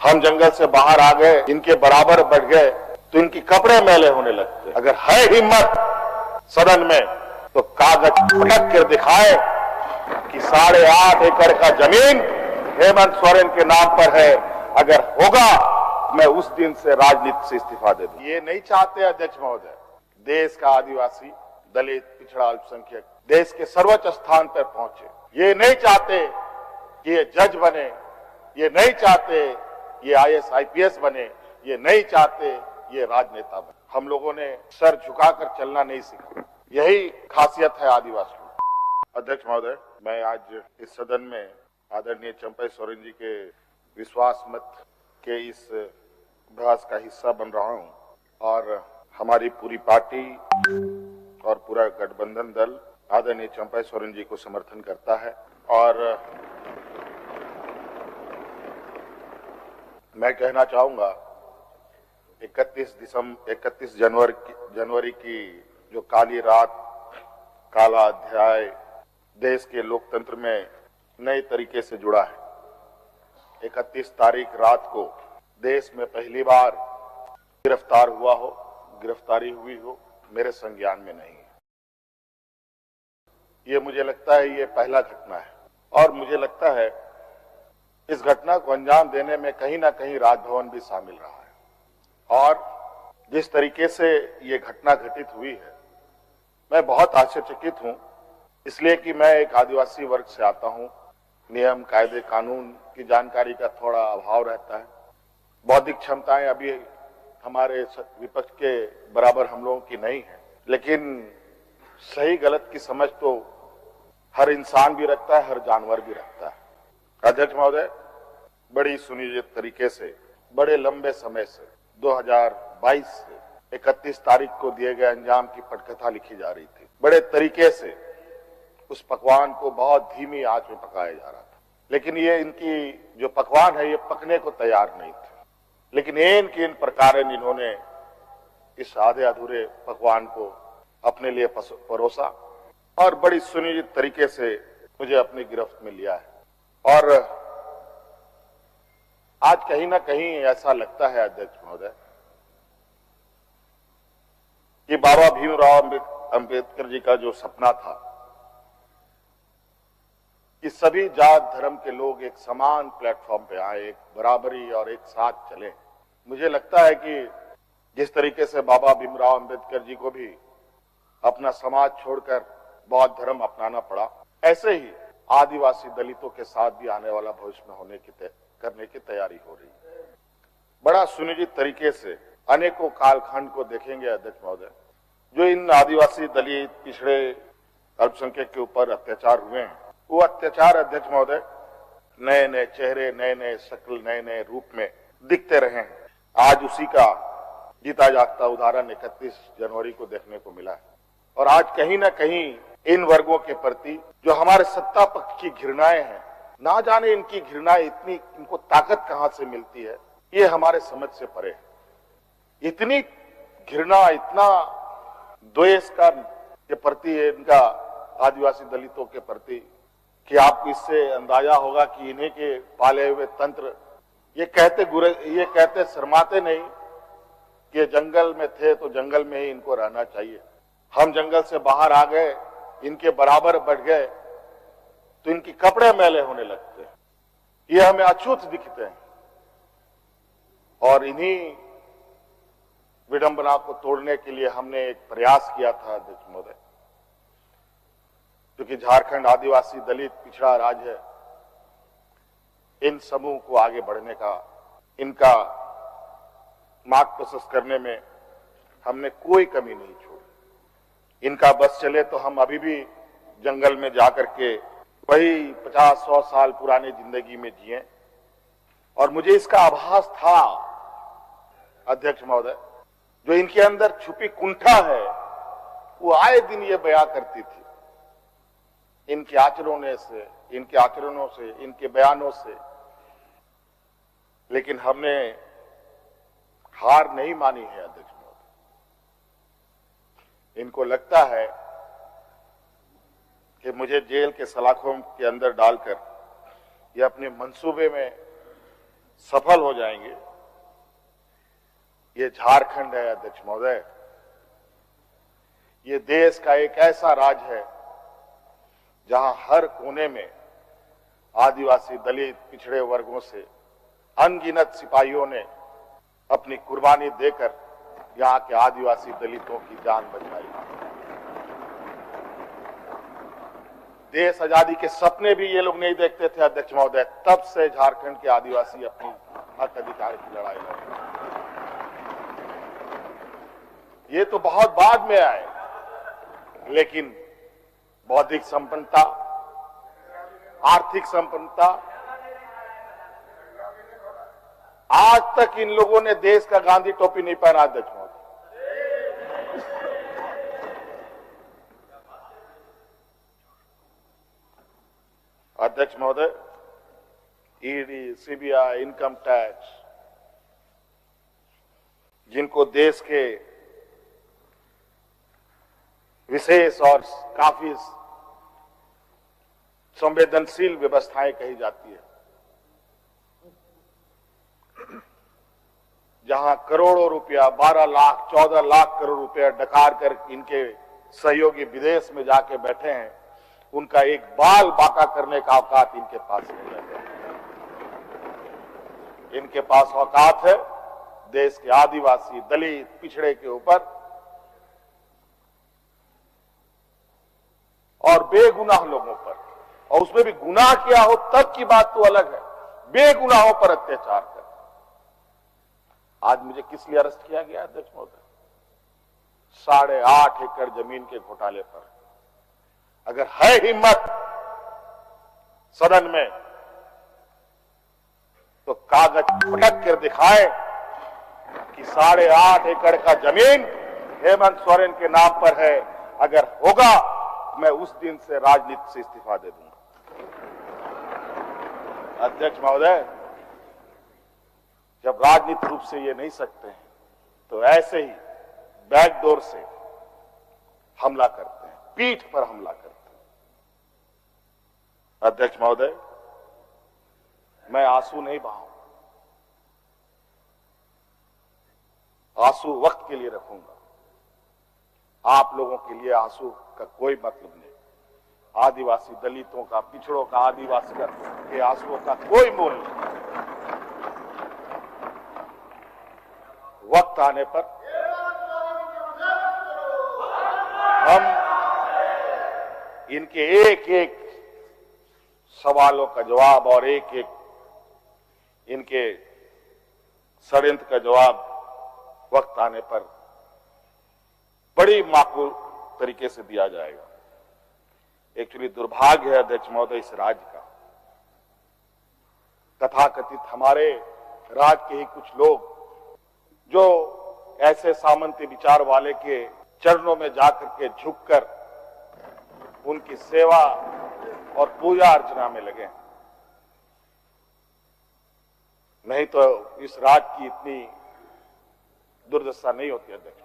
हम जंगल से बाहर आ गए, इनके बराबर बढ़ गए तो इनकी कपड़े मैले होने लगते। अगर है हिम्मत सदन में तो कागज फटक कर दिखाए कि 8.5 एकड़ का जमीन हेमंत सोरेन के नाम पर है। अगर होगा मैं उस दिन से राजनीति से इस्तीफा दे दूं। ये नहीं चाहते अध्यक्ष महोदय, देश का आदिवासी, दलित, पिछड़ा, अल्पसंख्यक देश के सर्वोच्च स्थान पर पहुंचे। ये नहीं चाहते कि ये जज बने, ये नहीं चाहते ये IAS IPS बने, ये नहीं चाहते ये राजनेता बने। हम लोगों ने सर झुकाकर चलना नहीं सीखा, यही खासियत है आदिवासियों। अध्यक्ष महोदय, मैं आज इस सदन में आदरणीय चंपई सोरेन जी के विश्वास मत के इस बहस का हिस्सा बन रहा हूं और हमारी पूरी पार्टी और पूरा गठबंधन दल आदरणीय चंपई सोरेन जी को समर्थन करता है। और मैं कहना चाहूंगा 31 जनवरी की जो काली रात, काला अध्याय देश के लोकतंत्र में नए तरीके से जुड़ा है। 31 तारीख रात को देश में पहली बार गिरफ्तारी हुई हो, मेरे संज्ञान में नहीं है। ये मुझे लगता है ये पहला घटना है और मुझे लगता है इस घटना को अंजाम देने में कहीं ना कहीं राजभवन भी शामिल रहा है। और जिस तरीके से ये घटना घटित हुई है, मैं बहुत आश्चर्यचकित हूं, इसलिए कि मैं एक आदिवासी वर्ग से आता हूं। नियम, कायदे, कानून की जानकारी का थोड़ा अभाव रहता है। बौद्धिक क्षमताएं अभी हमारे विपक्ष के बराबर हम लोगों की नहीं है, लेकिन सही गलत की समझ तो हर इंसान भी रखता है, हर जानवर भी रखता है। अध्यक्ष महोदय, बड़ी सुनियोजित तरीके से, बड़े लंबे समय से 2022 से 31 तारीख को दिए गए अंजाम की पटकथा लिखी जा रही थी। बड़े तरीके से उस पकवान को बहुत धीमी आंच में पकाया जा रहा था, लेकिन ये इनकी जो पकवान है ये पकने को तैयार नहीं थे। लेकिन इन प्रकार इन्होंने इस आधे अधूरे पकवान को अपने लिए परोसा और बड़ी सुनियोजित तरीके से मुझे अपनी गिरफ्त में लिया है। और आज कहीं ना कहीं ऐसा लगता है अध्यक्ष महोदय कि बाबा भीमराव अंबेडकर जी का जो सपना था कि सभी जात धर्म के लोग एक समान प्लेटफॉर्म पे आए, एक बराबरी और एक साथ चले। मुझे लगता है कि जिस तरीके से बाबा भीमराव अंबेडकर जी को भी अपना समाज छोड़कर बौद्ध धर्म अपनाना पड़ा, ऐसे ही आदिवासी दलितों के साथ भी आने वाला भविष्य में करने की तैयारी हो रही है। बड़ा सुनियोजित तरीके से अनेकों कालखंड को देखेंगे अध्यक्ष महोदय, जो इन आदिवासी, दलित, पिछड़े, अल्पसंख्यक के ऊपर अत्याचार हुए हैं, वो अत्याचार अध्यक्ष महोदय नए नए चेहरे, नए नए शक्ल, नए नए रूप में दिखते रहे हैं। आज उसी का जीता जागता उदाहरण 31 जनवरी को देखने को मिला है। और आज कहीं ना कहीं इन वर्गों के प्रति जो हमारे सत्ता पक्ष की घृणाएं हैं, ना जाने इनकी घृणाएं इनको ताकत कहां से मिलती है, ये हमारे समझ से परे है। इतनी घृणा, इतना द्वेष के प्रति इनका आदिवासी दलितों के प्रति कि आपको इससे अंदाजा होगा कि इन्हीं के पाले हुए तंत्र ये कहते शर्माते नहीं कि ये जंगल में थे तो जंगल में ही इनको रहना चाहिए। हम जंगल से बाहर आ गए, इनके बराबर बढ़ गए तो इनकी कपड़े मैले होने लगते हैं। ये हमें अछूत दिखते हैं और इन्हीं विडंबना को तोड़ने के लिए हमने एक प्रयास किया था अध्यक्ष महोदय, क्योंकि झारखंड आदिवासी, दलित, पिछड़ा राज्य है। इन समूह को आगे बढ़ने का, इनका मार्ग प्रशस्त करने में हमने कोई कमी नहीं छोड़ी। इनका बस चले तो हम अभी भी जंगल में जाकर के वही 50-100 साल पुरानी जिंदगी में जिए। और मुझे इसका आभास था अध्यक्ष महोदय, जो इनके अंदर छुपी कुंठा है वो आए दिन ये बयां करती थी। इनके आचरणों से, इनके बयानों से। लेकिन हमने हार नहीं मानी है अध्यक्ष महोदय। इनको लगता है कि मुझे जेल के सलाखों के अंदर डालकर ये अपने मंसूबे में सफल हो जाएंगे। ये झारखंड है अध्यक्ष महोदय, ये देश का एक ऐसा राज्य है जहां हर कोने में आदिवासी, दलित, पिछड़े वर्गों से अनगिनत सिपाहियों ने अपनी कुर्बानी देकर यहां के आदिवासी दलितों की जान बचाई। देश आजादी के सपने भी ये लोग नहीं देखते थे अध्यक्ष महोदय, तब से झारखंड के आदिवासी अपनी हक अधिकार की लड़ाई लड़े। ये तो बहुत बाद में आए, लेकिन बौद्धिक संपन्नता, आर्थिक संपन्नता, आज तक इन लोगों ने देश का गांधी टोपी नहीं पहना अध्यक्ष महोदय। अध्यक्ष महोदय, ईडी, सीबीआई, इनकम टैक्स, जिनको देश के विशेष और काफी संवेदनशील व्यवस्थाएं कही जाती है, जहां करोड़ों रुपया, 12 लाख 14 लाख करोड़ रुपया डकार कर इनके सहयोगी विदेश में जाके बैठे हैं, उनका एक बाल बाका करने का औकात इनके पास नहीं है। इनके पास औकात है देश के आदिवासी, दलित, पिछड़े के ऊपर और बेगुनाह लोगों पर, और उसमें भी गुनाह किया हो तब की बात तो अलग है, बेगुनाहों पर अत्याचार कर। आज मुझे किस लिए अरेस्ट किया गया अध्यक्ष महोदय? 8.5 एकड़ जमीन के घोटाले पर। अगर है हिम्मत सदन में तो कागज पटक कर दिखाए कि 8.5 एकड़ का जमीन हेमंत सोरेन के नाम पर है। अगर होगा, मैं उस दिन से राजनीति से इस्तीफा दे दूंगा। अध्यक्ष महोदय, जब राजनीतिक रूप से ये नहीं सकते हैं, तो ऐसे ही बैकडोर से हमला करते हैं, पीठ पर हमला करते हैं। अध्यक्ष महोदय, मैं आंसू नहीं बहाऊंगा, आंसू वक्त के लिए रखूंगा। आप लोगों के लिए आंसू का कोई मतलब नहीं। आदिवासी दलितों का, पिछड़ों का, आदिवासी के आंसुओं का कोई मोल नहीं। वक्त आने पर हम इनके एक एक सवालों का जवाब और एक एक इनके षड्यंत्र का जवाब वक्त आने पर बड़ी माकूल तरीके से दिया जाएगा। एक्चुअली दुर्भाग्य है अध्यक्ष महोदय इस राज्य का, तथाकथित हमारे राज्य के ही कुछ लोग जो ऐसे सामंती विचार वाले के चरणों में जाकर के झुककर उनकी सेवा और पूजा अर्चना में लगे, नहीं तो इस राज्य की इतनी दुर्दशा नहीं होती अध्यक्ष।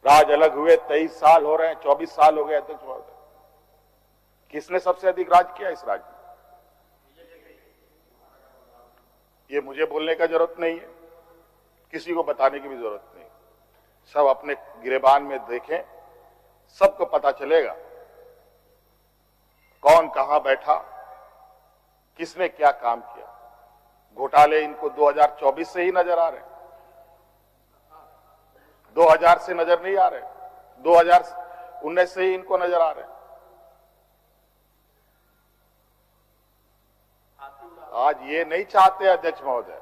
राज अलग हुए 23 साल हो रहे हैं, 24 साल हो गए अध्यक्ष महोदय। किसने सबसे अधिक राज किया इस राज्य में? ये मुझे बोलने का जरूरत नहीं है, किसी को बताने की भी जरूरत नहीं। सब अपने गिरेबान में देखें, सबको पता चलेगा कौन कहां बैठा, किसने क्या काम किया। घोटाले इनको 2024 से ही नजर आ रहे हैं, 2000 से नजर नहीं आ रहे, 2019 से ही इनको नजर आ रहे हैं। आज ये नहीं चाहते अध्यक्ष महोदय,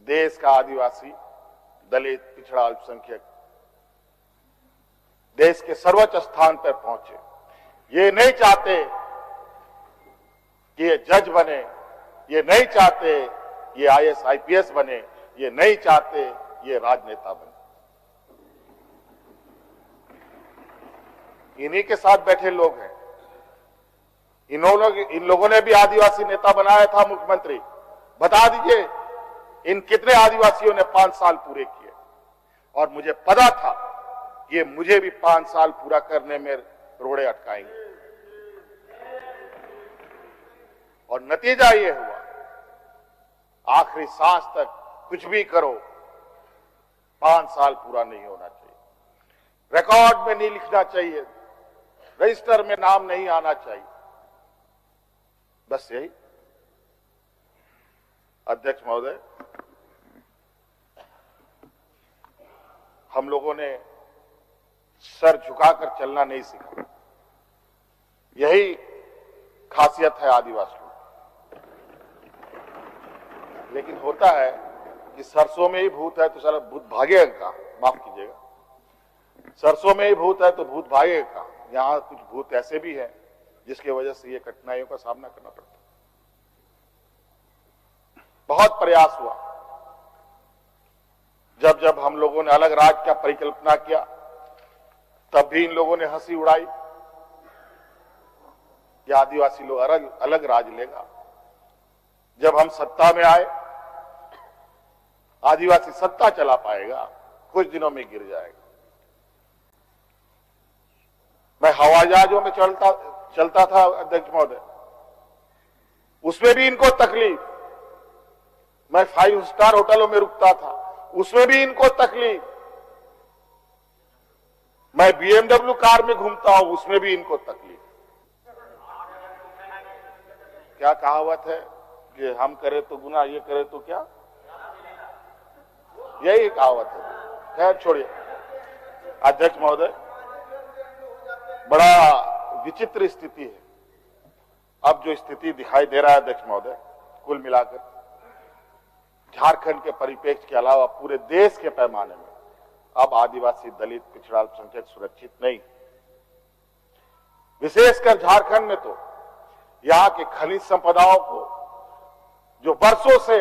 देश का आदिवासी, दलित, पिछड़ा, अल्पसंख्यक देश के सर्वोच्च स्थान पर पहुंचे। ये नहीं चाहते कि ये जज बने, ये नहीं चाहते ये IAS IPS बने, ये नहीं चाहते ये राजनेता बने। इन्हीं के साथ बैठे लोग हैं। इन लोगों ने भी आदिवासी नेता बनाया था मुख्यमंत्री। बता दीजिए इन कितने आदिवासियों ने 5 साल पूरे किए। और मुझे पता था कि मुझे भी 5 साल पूरा करने में रोड़े अटकाएंगे। और नतीजा ये हुआ, आखिरी सांस तक कुछ भी करो 5 साल पूरा नहीं होना चाहिए, रिकॉर्ड में नहीं लिखना चाहिए, रजिस्टर में नाम नहीं आना चाहिए। बस यही। अध्यक्ष महोदय, हम लोगों ने सर झुकाकर चलना नहीं सीखा। यही खासियत है आदिवासियों। लेकिन होता है कि सरसों में ही भूत है तो सारा भूत भागेगा कहां? माफ कीजिएगा, सरसों में ही भूत है तो भूत भागेगा कहां? यहां कुछ भूत ऐसे भी हैं जिसकी वजह से ये कठिनाइयों का सामना करना पड़ता है। बहुत प्रयास हुआ, जब जब हम लोगों ने अलग राज्य का परिकल्पना किया तब भी इन लोगों ने हंसी उड़ाई कि आदिवासी लोग अलग राज्य लेगा। जब हम सत्ता में आए, आदिवासी सत्ता चला पाएगा, कुछ दिनों में गिर जाएगा। मैं हवाई जहाजों में चलता था अध्यक्ष महोदय, उसमें भी इनको तकलीफ। मैं 5 स्टार होटलों में रुकता था, उसमें भी इनको तकलीफ। मैं BMW कार में घूमता हूं, उसमें भी इनको तकलीफ। क्या कहावत है कि हम करें तो गुनाह, ये करे तो क्या? यही कहावत है। खैर छोड़िए। अध्यक्ष महोदय, बड़ा विचित्र स्थिति है। अब जो स्थिति दिखाई दे रहा है अध्यक्ष महोदय, कुल मिलाकर झारखंड के परिप्रेक्ष्य के अलावा पूरे देश के पैमाने में अब आदिवासी, दलित, पिछड़ा अल्पसंख्यक सुरक्षित नहीं। विशेषकर झारखंड में तो यहां के खनिज संपदाओं को, जो वर्षों से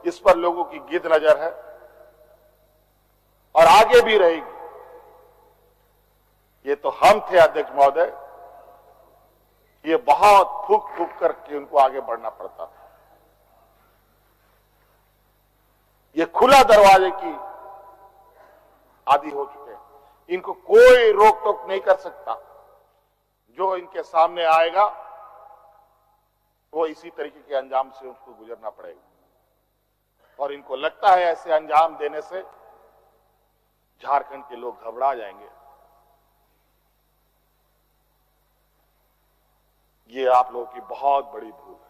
इस पर लोगों की गिद्ध नजर है और आगे भी रहेगी। ये तो हम थे अध्यक्ष महोदय, ये बहुत फूक फूक करके उनको आगे बढ़ना पड़ता था। ये खुला दरवाजे की आदि हो चुके हैं, इनको कोई रोक टोक नहीं कर सकता। जो इनके सामने आएगा वो इसी तरीके के अंजाम से उसको गुजरना पड़ेगा। और इनको लगता है ऐसे अंजाम देने से झारखंड के लोग घबरा जाएंगे। ये आप लोगों की बहुत बड़ी भूल है,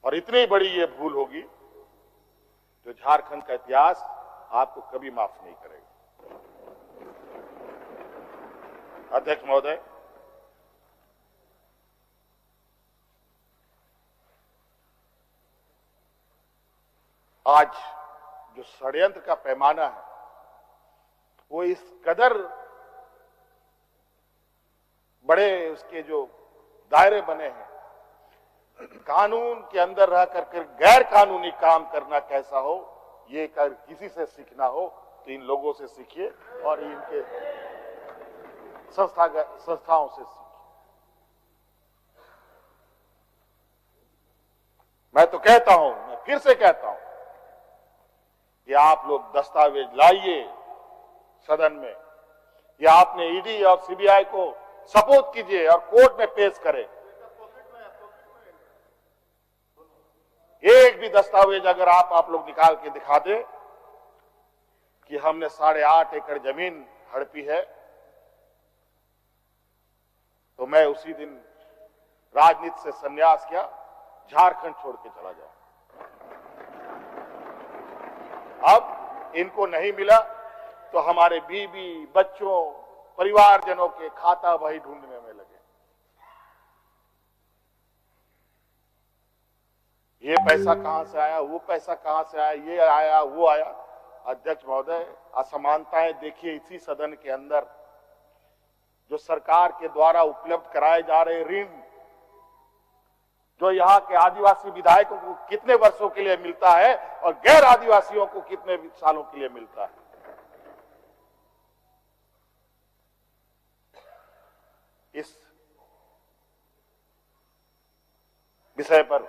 और इतनी बड़ी ये भूल होगी जो झारखंड का इतिहास आपको कभी माफ नहीं करेगा। अध्यक्ष महोदय, आज जो षड्यंत्र का पैमाना है वो इस कदर बड़े उसके जो दायरे बने हैं, कानून के अंदर रह कर गैर कानूनी काम करना कैसा हो, ये कर किसी से सीखना हो तो इन लोगों से सीखिए और इनके संस्थाओं से सीखिए। मैं तो कहता हूं, मैं फिर से कहता हूं कि आप लोग दस्तावेज लाइए सदन में, या आपने ईडी और सीबीआई को सपोर्ट कीजिए और कोर्ट में पेश करें। एक भी दस्तावेज अगर आप लोग निकाल के दिखा दे कि हमने 8.5 एकड़ जमीन हड़पी है, तो मैं उसी दिन राजनीति से संन्यास किया, झारखंड छोड़ के चला जाऊं। अब इनको नहीं मिला तो हमारे बीवी, बच्चों, परिवारजनों के खाता बही ढूंढने में लगे। ये पैसा कहां से आया, वो पैसा कहां से आया, ये आया, वो आया। अध्यक्ष महोदय, असमानताएं देखिए इसी सदन के अंदर। जो सरकार के द्वारा उपलब्ध कराए जा रहे ऋण, जो यहाँ के आदिवासी विधायकों को कितने वर्षों के लिए मिलता है और गैर आदिवासियों को कितने सालों के लिए मिलता है। इस विषय पर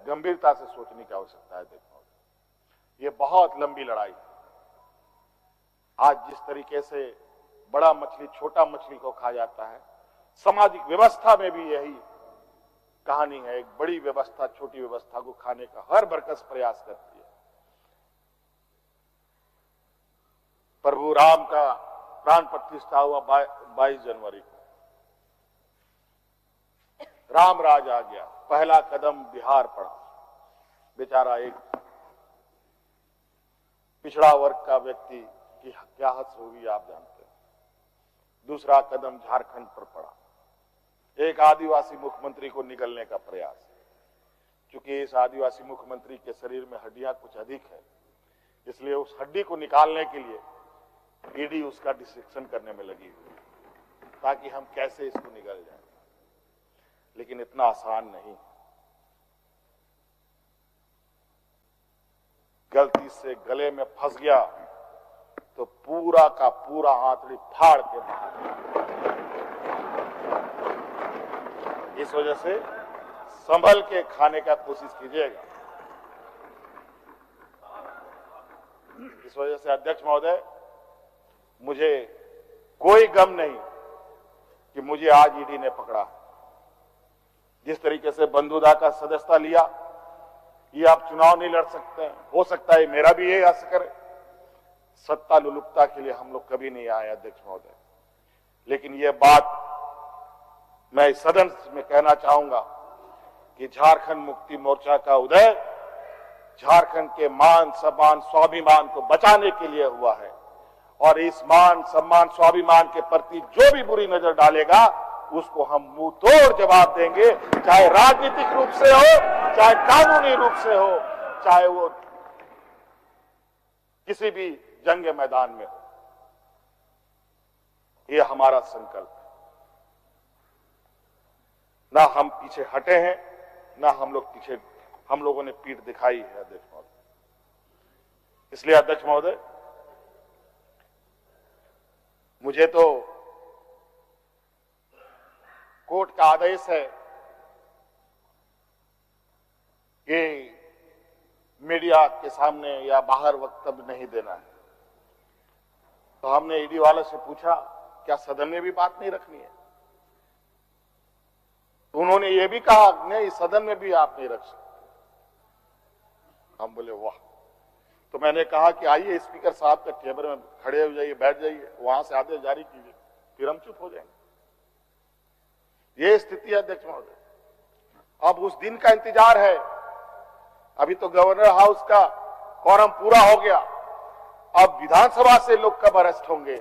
गंभीरता से सोचने की आवश्यकता है। देखो, ये बहुत लंबी लड़ाई। आज जिस तरीके से बड़ा मछली छोटा मछली को खा जाता है, सामाजिक व्यवस्था में भी यही कहानी है। एक बड़ी व्यवस्था छोटी व्यवस्था को खाने का हर बरकस प्रयास करती है। प्रभु राम का प्राण प्रतिष्ठा हुआ 22 जनवरी को। राम राज आ गया, पहला कदम बिहार पड़ा। बेचारा एक पिछड़ा वर्ग का व्यक्ति की क्या हद होगी आप जानते हैं। दूसरा कदम झारखंड पर पड़ा, एक आदिवासी मुख्यमंत्री को निगलने का प्रयास। क्योंकि इस आदिवासी मुख्यमंत्री के शरीर में हड्डियां कुछ अधिक है, इसलिए उस हड्डी को निकालने के लिए ईडी उसका डिसेक्शन करने में लगी हुई, ताकि हम कैसे इसको निगल जाए। लेकिन इतना आसान नहीं। गलती से गले में फंस गया तो पूरा का पूरा आंतड़ी फाड़ के बाहर। इस वजह से संभल के खाने का कोशिश कीजिएगा। इस वजह से अध्यक्ष महोदय, मुझे कोई गम नहीं कि मुझे आज ईडी ने पकड़ा। जिस तरीके से बंधुदा का सदस्यता लिया, ये आप चुनाव नहीं लड़ सकते हैं। हो सकता है मेरा भी ये आस करे। सत्ता लुलुपता के लिए हम लोग कभी नहीं आए अध्यक्ष महोदय। लेकिन ये बात मैं इस सदन में कहना चाहूंगा कि झारखंड मुक्ति मोर्चा का उदय झारखंड के मान सम्मान स्वाभिमान को बचाने के लिए हुआ है। और इस मान सम्मान स्वाभिमान के प्रति जो भी बुरी नजर डालेगा उसको हम मुंह तोड़ जवाब देंगे, चाहे राजनीतिक रूप से हो, चाहे कानूनी रूप से हो, चाहे वो किसी भी जंग मैदान में हो। यह हमारा संकल्प है। ना हम पीछे हटे हैं, ना हम लोगों ने पीठ दिखाई है अध्यक्ष महोदय। इसलिए अध्यक्ष महोदय, मुझे तो कोर्ट का आदेश है कि मीडिया के सामने या बाहर वक्तव्य नहीं देना है। तो हमने ईडी वाले से पूछा, क्या सदन में भी बात नहीं रखनी है? तो उन्होंने ये भी कहा, नहीं सदन में भी आप नहीं रख सकते। हम बोले वाह। तो मैंने कहा कि आइए स्पीकर साहब के टेबल में खड़े हो जाइए, बैठ जाइए, वहां से आदेश जारी कीजिए, फिर हम चुप हो जाएंगे। ये स्थिति है अध्यक्ष महोदय। अब उस दिन का इंतजार है। अभी तो गवर्नर हाउस का क्वारम पूरा हो गया। अब विधानसभा से लोग कब अरेस्ट होंगे,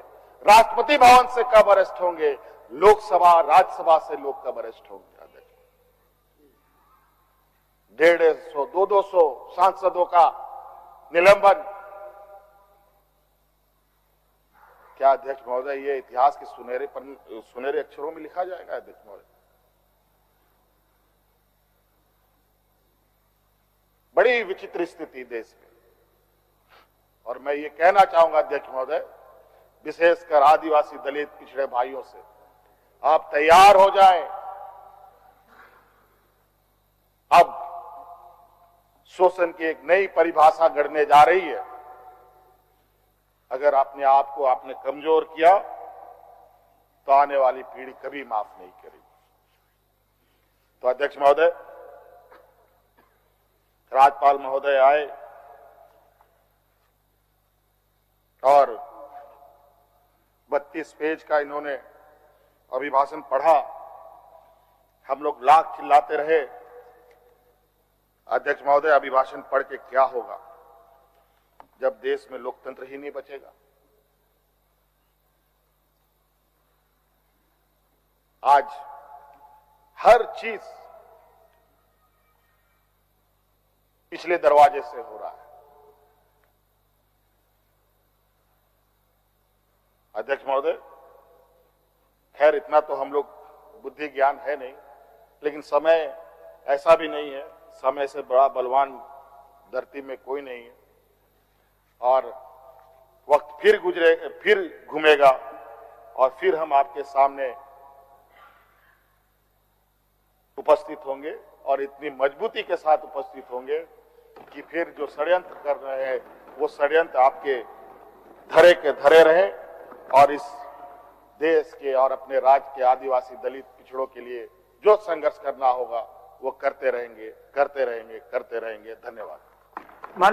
राष्ट्रपति भवन से कब अरेस्ट होंगे, लोकसभा राज्यसभा से लोग कब अरेस्ट होंगे। अध्यक्ष 150, 200 सांसदों का निलंबन। क्या अध्यक्ष महोदय ये इतिहास के सुनहरे अक्षरों में लिखा जाएगा अध्यक्ष महोदय? बड़ी विचित्र स्थिति देश में। और मैं ये कहना चाहूंगा अध्यक्ष महोदय, विशेषकर आदिवासी दलित पिछड़े भाइयों से, आप तैयार हो जाएं। अब शोषण की एक नई परिभाषा गढ़ने जा रही है। अगर अपने आप को आपने कमजोर किया तो आने वाली पीढ़ी कभी माफ नहीं करेगी। तो अध्यक्ष महोदय, राज्यपाल महोदय आए और 32 पेज का इन्होंने अभिभाषण पढ़ा। हम लोग लाख चिल्लाते रहे। अध्यक्ष महोदय, अभिभाषण पढ़ के क्या होगा जब देश में लोकतंत्र ही नहीं बचेगा। आज हर चीज पिछले दरवाजे से हो रहा है। अध्यक्ष महोदय, खैर इतना तो हम लोग बुद्धि ज्ञान है नहीं, लेकिन समय ऐसा भी नहीं है, समय से बड़ा बलवान धरती में कोई नहीं है। और वक्त फिर घूमेगा और फिर हम आपके सामने उपस्थित होंगे और इतनी मजबूती के साथ उपस्थित होंगे कि फिर जो षड्यंत्र कर रहे हैं वो षड्यंत्र आपके धरे के धरे रहे और इस देश के और अपने राज्य के आदिवासी दलित पिछड़ों के लिए जो संघर्ष करना होगा वो करते रहेंगे, करते रहेंगे, करते रहेंगे। धन्यवाद।